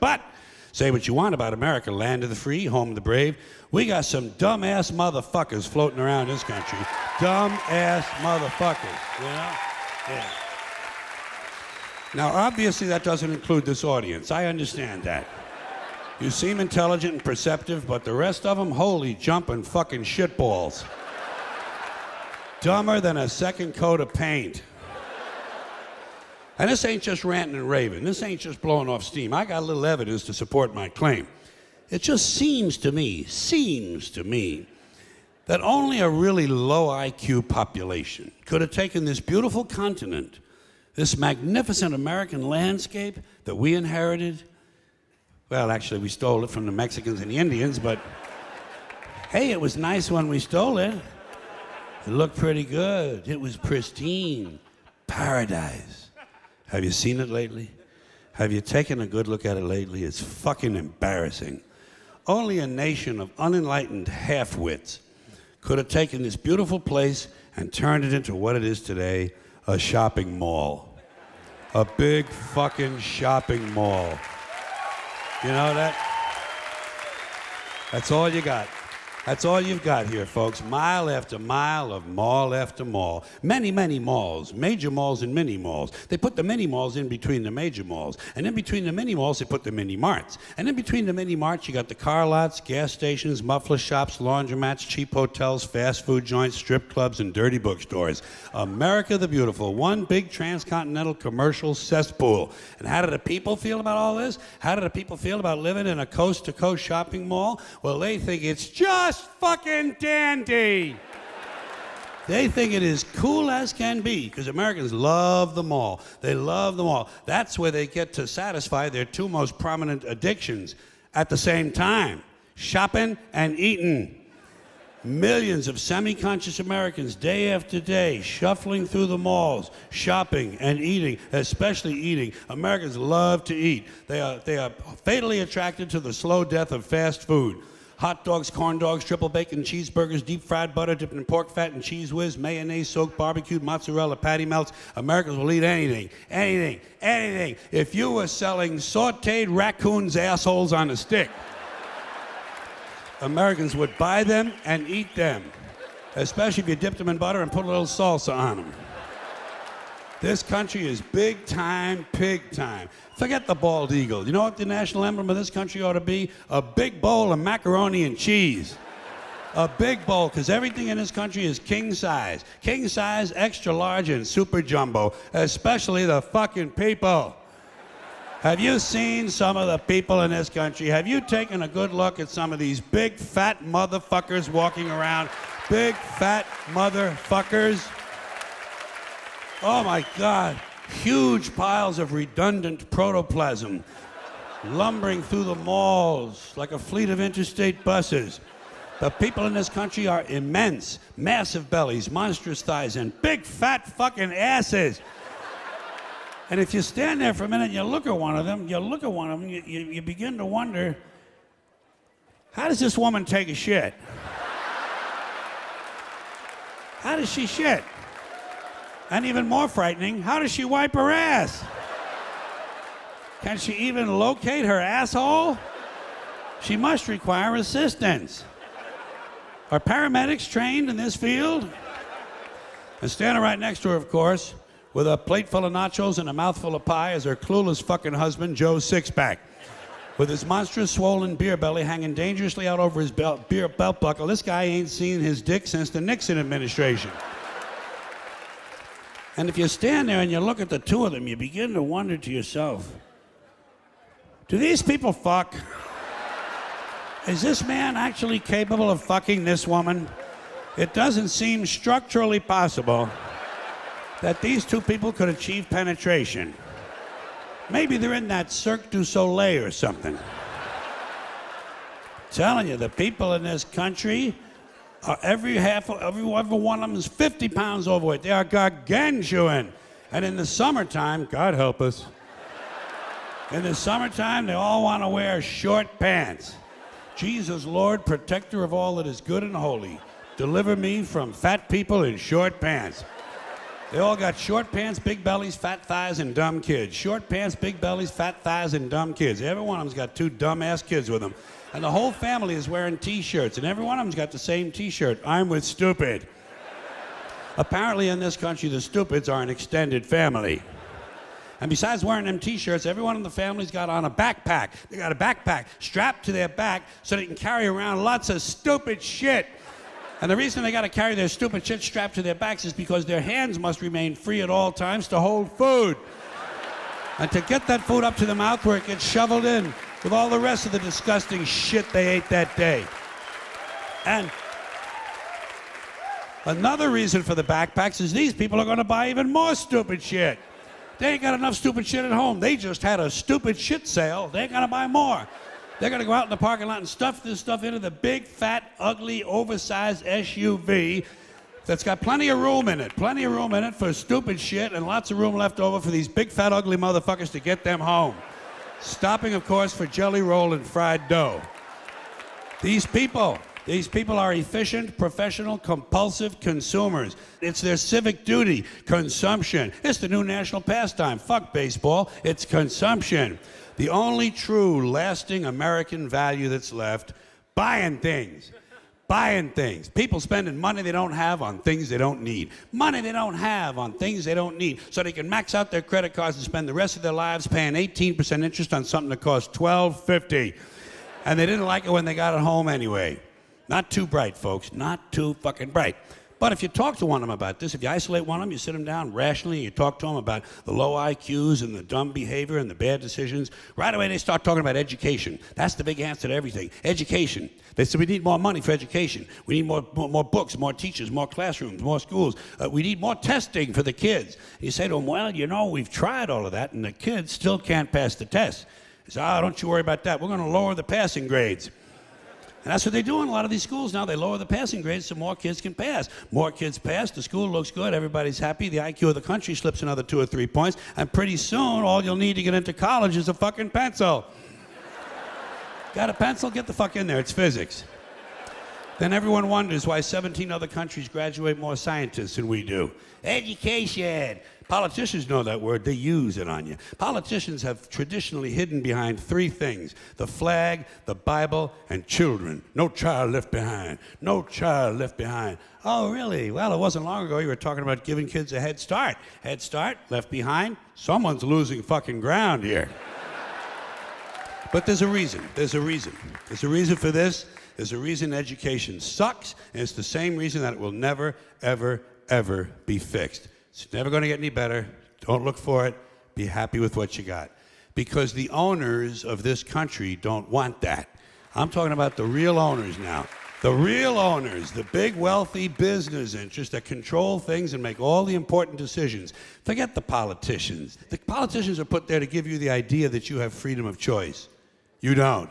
But say what you want about America, land of the free, home of the brave. We got some dumbass motherfuckers floating around this country. Dumbass motherfuckers, you know? Yeah. Now, obviously, that doesn't include this audience. I understand that. You seem intelligent and perceptive, but the rest of them, holy jumping fucking shitballs. Dumber than a second coat of paint. And this ain't just ranting and raving. This ain't just blowing off steam. I got a little evidence to support my claim. It just seems to me, that only a really low IQ population could have taken this beautiful continent, this magnificent American landscape that we inherited. Well, actually, we stole it from the Mexicans and the Indians, but hey, it was nice when we stole it. It looked pretty good. It was pristine. Paradise. Have you seen it lately? Have you taken a good look at it lately? It's fucking embarrassing. Only a nation of unenlightened half-wits could have taken this beautiful place and turned it into what it is today, a shopping mall. A big fucking shopping mall. You know that? That's all you got. That's all you've got here, folks. Mile after mile of mall after mall. Many, many malls, major malls and mini malls. They put the mini malls in between the major malls. And in between the mini malls, they put the mini marts. And in between the mini marts, you got the car lots, gas stations, muffler shops, laundromats, cheap hotels, fast food joints, strip clubs, and dirty bookstores. America the Beautiful, one big transcontinental commercial cesspool. And how do the people feel about all this? How do the people feel about living in a coast-to-coast shopping mall? Well, they think it's just fucking dandy. They think it is cool as can be, because Americans love the mall. They love the mall. That's where they get to satisfy their two most prominent addictions at the same time: shopping and eating. Millions of semi-conscious Americans, day after day, shuffling through the malls, shopping and eating, especially eating. Americans love to eat. They are fatally attracted to the slow death of fast food. Hot dogs, corn dogs, triple bacon cheeseburgers, deep fried butter dipped in pork fat and cheese whiz, mayonnaise soaked barbecued mozzarella patty melts. Americans will eat anything, anything, anything. If you were selling sauteed raccoons' assholes on a stick, Americans would buy them and eat them, especially if you dipped them in butter and put a little salsa on them. This country is big time, pig time. Forget the bald eagle. You know what the national emblem of this country ought to be? A big bowl of macaroni and cheese. A big bowl, because everything in this country is king size. King size, extra large, and super jumbo, especially the fucking people. Have you seen some of the people in this country? Have you taken a good look at some of these big fat motherfuckers walking around? Big fat motherfuckers. Oh my God, huge piles of redundant protoplasm lumbering through the malls like a fleet of interstate buses. The people in this country are immense, massive bellies, monstrous thighs, and big fat fucking asses. And if you stand there for a minute and you look at one of them, you begin to wonder, how does this woman take a shit? How does she shit? And even more frightening, how does she wipe her ass? Can she even locate her asshole? She must require assistance. Are paramedics trained in this field? And standing right next to her, of course, with a plate full of nachos and a mouthful of pie, is her clueless fucking husband, Joe Sixpack, with his monstrous swollen beer belly hanging dangerously out over his belt buckle. This guy ain't seen his dick since the Nixon administration. And if you stand there and you look at the two of them, you begin to wonder to yourself, do these people fuck? Is this man actually capable of fucking this woman? It doesn't seem structurally possible that these two people could achieve penetration. Maybe they're in that Cirque du Soleil or something. Telling you, the people in this country, every one of them is 50 pounds overweight. They are gargantuan. And in the summertime, God help us, in the summertime, they all want to wear short pants. Jesus, Lord, protector of all that is good and holy, deliver me from fat people in short pants. They all got short pants, big bellies, fat thighs, and dumb kids. Short pants, big bellies, fat thighs, and dumb kids. Every one of them's got two dumb-ass kids with them. And the whole family is wearing T-shirts, and every one of them's got the same T-shirt. I'm with stupid. Apparently in this country, the stupids are an extended family. And besides wearing them T-shirts, everyone in the family's got on a backpack. They got a backpack strapped to their back so they can carry around lots of stupid shit. And the reason they got to carry their stupid shit strapped to their backs is because their hands must remain free at all times to hold food. And to get that food up to the mouth where it gets shoveled in with all the rest of the disgusting shit they ate that day. And another reason for the backpacks is these people are going to buy even more stupid shit. They ain't got enough stupid shit at home. They just had a stupid shit sale. They ain't going to buy more. They're going to go out in the parking lot and stuff this stuff into the big, fat, ugly, oversized SUV that's got plenty of room in it. Plenty of room in it for stupid shit and lots of room left over for these big, fat, ugly motherfuckers to get them home. Stopping, of course, for jelly roll and fried dough. These people are efficient, professional, compulsive consumers. It's their civic duty, consumption. It's the new national pastime. Fuck baseball, it's consumption. The only true, lasting American value that's left, buying things. Buying things. People spending money they don't have on things they don't need. Money they don't have on things they don't need. So they can max out their credit cards and spend the rest of their lives paying 18% interest on something that costs $12.50. And they didn't like it when they got it home anyway. Not too bright, folks. Not too fucking bright. But if you talk to one of them about this, if you isolate one of them, you sit them down rationally, and you talk to them about the low IQs and the dumb behavior and the bad decisions, right away they start talking about education. That's the big answer to everything. Education. They say we need more money for education. We need more books, more teachers, more classrooms, more schools. We need more testing for the kids. And you say to them, well, you know, we've tried all of that, and the kids still can't pass the test. They say, don't you worry about that. We're going to lower the passing grades. And that's what they do in a lot of these schools now. They lower the passing grades so more kids can pass. More kids pass, the school looks good, everybody's happy, the IQ of the country slips another 2 or 3 points, and pretty soon all you'll need to get into college is a fucking pencil. Got a pencil? Get the fuck in there, it's physics. Then everyone wonders why 17 other countries graduate more scientists than we do. Education. Politicians know that word, they use it on you. Politicians have traditionally hidden behind 3 things: the flag, the Bible, and children. No child left behind. No child left behind. Oh, really? Well, it wasn't long ago you were talking about giving kids a head start. Head start, left behind. Someone's losing fucking ground here. But there's a reason. There's a reason. There's a reason for this. There's a reason education sucks, and it's the same reason that it will never, ever, ever be fixed. It's never going to get any better. Don't look for it. Be happy with what you got. Because the owners of this country don't want that. I'm talking about the real owners now. The real owners, the big wealthy business interests that control things and make all the important decisions. Forget the politicians. The politicians are put there to give you the idea that you have freedom of choice. You don't.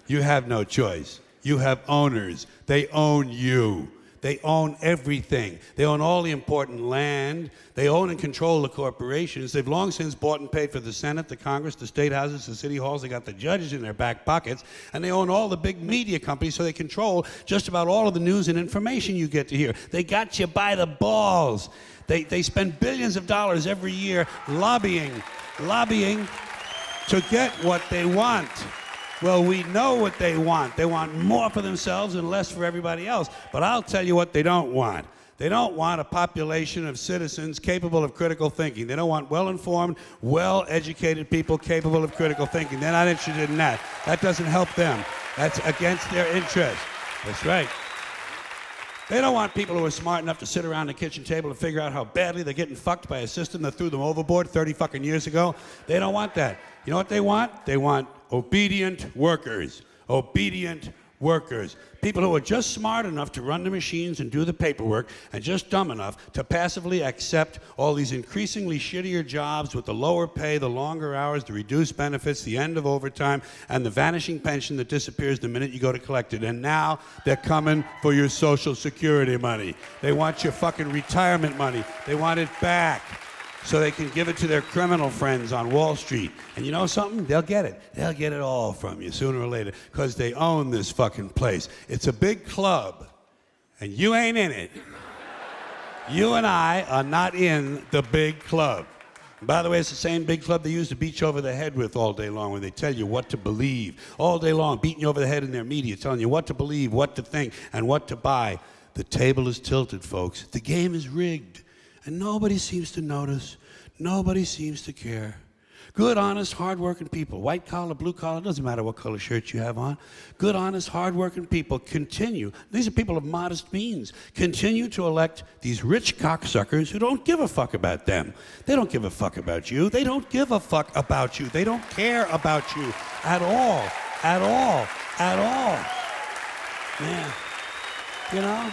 You have no choice. You have owners. They own you. They own everything. They own all the important land. They own and control the corporations. They've long since bought and paid for the Senate, the Congress, the state houses, the city halls. They got the judges in their back pockets. And they own all the big media companies, so they control just about all of the news and information you get to hear. They got you by the balls. They spend billions of dollars every year lobbying to get what they want. Well, we know what they want. They want more for themselves and less for everybody else. But I'll tell you what they don't want. They don't want a population of citizens capable of critical thinking. They don't want well-informed, well-educated people capable of critical thinking. They're not interested in that. That doesn't help them. That's against their interest. That's right. They don't want people who are smart enough to sit around the kitchen table and figure out how badly they're getting fucked by a system that threw them overboard 30 fucking years ago. They don't want that. You know what they want? They want obedient workers. Obedient workers. People who are just smart enough to run the machines and do the paperwork, and just dumb enough to passively accept all these increasingly shittier jobs with the lower pay, the longer hours, the reduced benefits, the end of overtime, and the vanishing pension that disappears the minute you go to collect it. And now they're coming for your Social Security money. They want your fucking retirement money. They want it back, so they can give it to their criminal friends on Wall Street. And you know something? They'll get it. They'll get it all from you sooner or later, because they own this fucking place. It's a big club, and you ain't in it. You and I are not in the big club. By the way, it's the same big club they used to beat you over the head with all day long when they tell you what to believe. All day long, beating you over the head in their media, telling you what to believe, what to think, and what to buy. The table is tilted, folks. The game is rigged. And nobody seems to notice. Nobody seems to care. Good, honest, hard-working people, white collar, blue collar, doesn't matter what color shirt you have on. Good, honest, hard-working people continue. These are people of modest means. Continue to elect these rich cocksuckers who don't give a fuck about them. They don't give a fuck about you. They don't give a fuck about you. They don't care about you at all, at all, at all. Yeah, you know?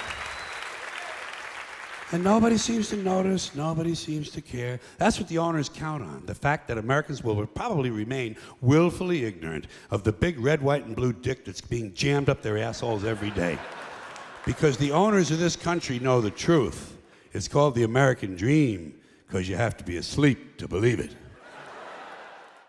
And nobody seems to notice, nobody seems to care. That's what the owners count on, the fact that Americans will probably remain willfully ignorant of the big red, white, and blue dick that's being jammed up their assholes every day. Because the owners of this country know the truth. It's called the American dream, because you have to be asleep to believe it.